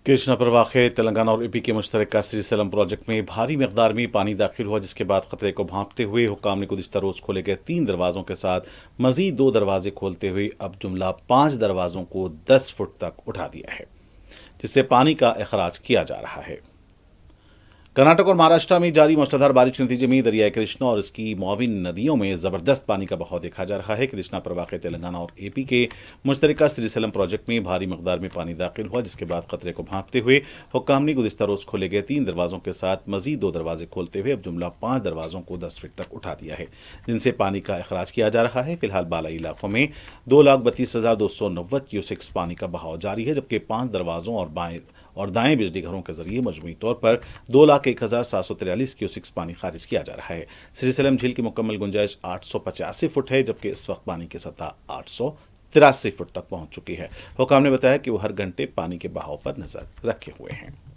कृष्णा पर वाक़ तेलंगाना और यूपी के मुश्तरका श्रीसैलम प्रोजेक्ट में भारी मकदार में पानी दाखिल हुआ, जिसके बाद खतरे को भांपते हुए हुक्काम ने गुज़िश्ता रोज़ खोले गए 3 दरवाज़ों के साथ मज़ीद 2 दरवाजे खोलते हुए अब जुमला 5 दरवाज़ों को 10 फुट तक उठा दिया है, जिससे पानी का अखराज किया जा रहा है। कर्नाटक और महाराष्ट्र में जारी मूसलाधार बारिश के नतीजे में दरियाए कृष्णा और इसकी मुआविन नदियों में ज़बरदस्त पानी का बहाव देखा जा रहा है। कृष्णा पर वाक़ तेलंगाना और एपी के मुश्तरका श्रीसैलम प्रोजेक्ट में भारी मकदार में पानी दाखिल हुआ, जिसके बाद खतरे को भांपते हुए हुक्काम ने गुज़िश्ता रोज़ खोले गए 3 दरवाज़ों के साथ मज़ीद 2 दरवाजे खोलते हुए अब जुमला 5 दरवाज़ों को 10 फीट तक उठा दिया है, जिनसे पानी का अखराज किया जा रहा है। फिलहाल बालाई इलाकों में 2,32,290 क्यूसेक्स पानी का बहाव जारी है, जबकि 5 दरवाज़ों और दाएं बिजली घरों के जरिए मजमूई तौर पर 2,01,743 क्यूसेक्स पानी खारिज किया जा रहा है। श्रीसैलम झील की मुकम्मल गुंजाइश 885 फुट है, जबकि इस वक्त पानी की सतह 883 फुट तक पहुंच चुकी है। हुक्काम ने बताया कि वो हर घंटे पानी के बहाव पर नजर रखे हुए हैं।